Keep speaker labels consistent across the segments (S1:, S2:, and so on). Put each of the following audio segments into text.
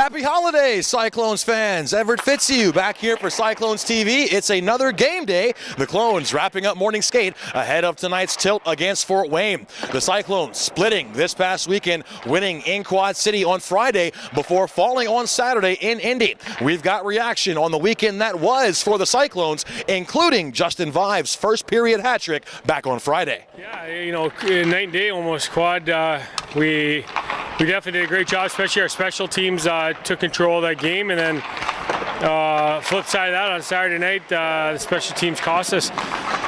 S1: Happy holidays, Cyclones fans. Everett Fitzhugh back here for Cyclones TV. It's another game day. The Clones wrapping up morning skate ahead of tonight's tilt against Fort Wayne. The Cyclones splitting this past weekend, winning in Quad City on Friday before falling on Saturday in Indy. We've got reaction on the weekend that was for the Cyclones, including Justin Vaive's first period hat trick back on Friday.
S2: Yeah, you know, night and day almost quad. We definitely did a great job, especially our special teams took control of that game, and then flip side of that, on Saturday night, the special teams cost us.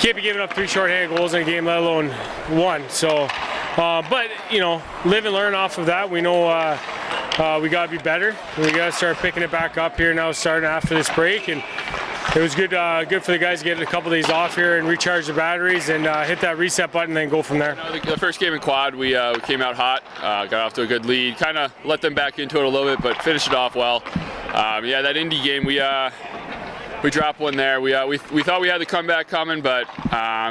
S2: Can't be giving up 3 shorthanded goals in a game, let alone 1. So, but you know, live and learn off of that. We know we got to be better. We got to start picking it back up here now, starting after this break, and it was good for the guys to get a couple days off here and recharge the batteries and hit that reset button and then go from there.
S3: You know, the first game in quad, we came out hot, got off to a good lead, kind of let them back into it a little bit, but finished it off well. Yeah, that Indy game, we dropped one there. We thought we had the comeback coming, but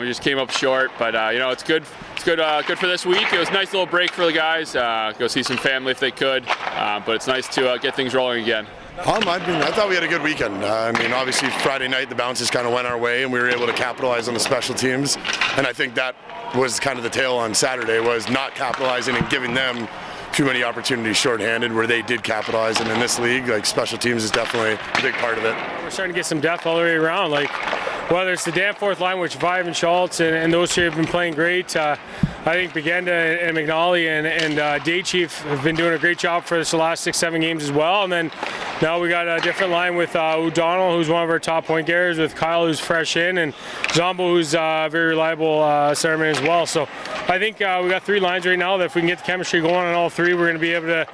S3: we just came up short. But you know, it's good. It's good for this week. It was a nice little break for the guys. Go see some family if they could. But it's nice to get things rolling again.
S4: I thought we had a good weekend. I mean, obviously Friday night the bounces kind of went our way, and we were able to capitalize on the special teams. And I think that was kind of the tale on Saturday, was not capitalizing and giving them too many opportunities shorthanded where they did capitalize. And in this league, like, special teams is definitely a big part of it.
S2: We're starting to get some depth all the way around. Like, whether it's the Danforth line, which Vaive and Schultz and those two have been playing great. I think Gameday and McNally and Day Chief have been doing a great job for us the last 6-7 games as well. And then now we got a different line with Knodel, who's one of our top point getters, with Kyle, who's fresh in, and Zombo, who's a very reliable centerman as well. So I think we got 3 lines right now that if we can get the chemistry going on all 3, we're going to be able to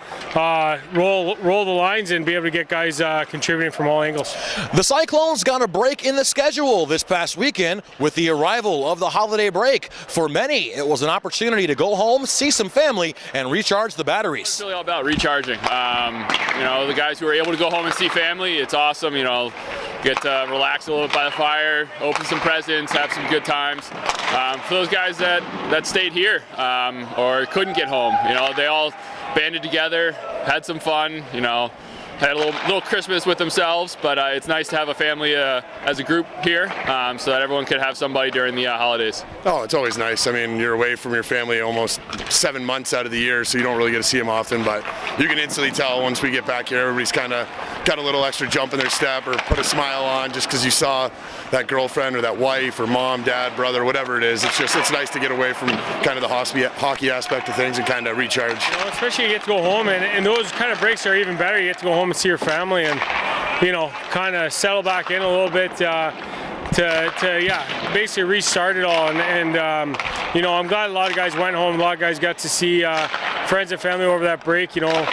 S2: roll the lines and be able to get guys contributing from all angles.
S1: The Cyclones got a break in the schedule this past weekend with the arrival of the holiday break. For many, it was an opportunity to go home, see some family, and recharge the batteries.
S3: It's really all about recharging. You know, the guys who are able to go home and see family, it's awesome. You know, get to relax a little bit by the fire, open some presents, have some good times. For those guys that stayed here or couldn't get home, you know, they all banded together, had some fun, you know, had a little Christmas with themselves, but it's nice to have a family as a group here so that everyone could have somebody during the holidays.
S4: Oh, it's always nice. I mean, you're away from your family almost 7 months out of the year, so you don't really get to see them often, but you can instantly tell once we get back here, everybody's kind of got a little extra jump in their step or put a smile on just because you saw that girlfriend or that wife or mom, dad, brother, whatever it is. It's nice to get away from kind of the hockey aspect of things and kind of recharge.
S2: You know, especially you get to go home, and those kind of breaks are even better. You get to go home and see your family and, you know, kind of settle back in a little bit to basically restart it all. And you know, I'm glad a lot of guys went home. A lot of guys got to see friends and family over that break. You know,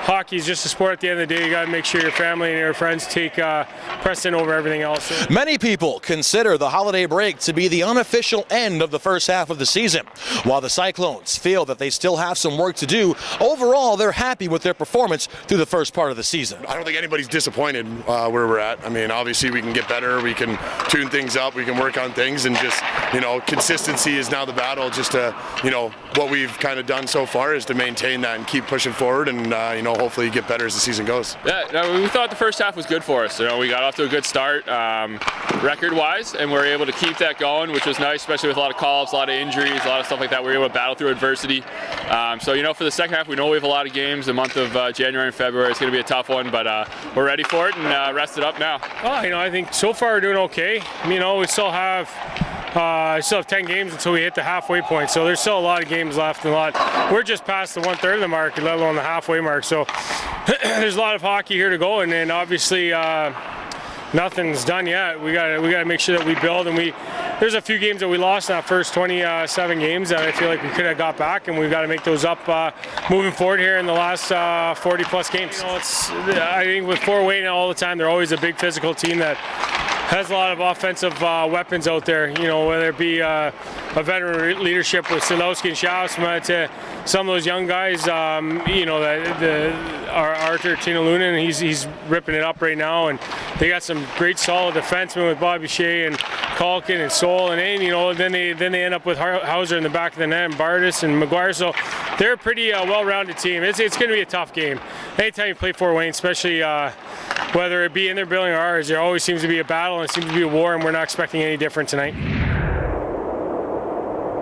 S2: hockey is just a sport at the end of the day. You got to make sure your family and your friends take precedent over everything else.
S1: Many people consider the holiday break to be the unofficial end of the first half of the season. While the Cyclones feel that they still have some work to do, overall they're happy with their performance through the first part of the season.
S4: I don't think anybody's disappointed where we're at. I mean, obviously we can get better, we can tune things up, we can work on things, and just, you know, consistency is now the battle. Just to, you know, what we've kind of done so far is to maintain that and keep pushing forward, and you know, hopefully get better as the season goes.
S3: Yeah, no, we thought the first half was good for us. You know, we got off to a good start record-wise, and we're able to keep that going, which was nice, especially with a lot of call-ups, a lot of injuries, a lot of stuff like that. We were able to battle through adversity. So, you know, for the second half, we know we have a lot of games. The month of January and February is going to be a tough one, but we're ready for it and rested up now.
S2: Well, you know, I think so far we're doing okay. You know, we still have 10 games until we hit the halfway point, so there's still a lot of games left, and we're just past the 1/3 of the mark, let alone the halfway mark. So there's a lot of hockey here to go, and then obviously nothing's done yet. We got to make sure that we build, and there's a few games that we lost in that first 27 games that I feel like we could have got back, and we've got to make those up moving forward here in the last 40+ games. You know, I think with Fort Wayne all the time, they're always a big physical team that has a lot of offensive weapons out there, you know, whether it be a veteran leadership with Silowski and Schausma to some of those young guys, you know, our Arthur Tina-Lunan, he's ripping it up right now, and they got some great solid defensemen with Bobby Shea and Kalkin and Sol, and you know, then they end up with Hauser in the back of the net, and Bardis and McGuire. So they're a pretty well-rounded team. It's going to be a tough game. Anytime you play Fort Wayne, especially whether it be in their building or ours, there always seems to be a battle and it seems to be a war, and we're not expecting any different tonight.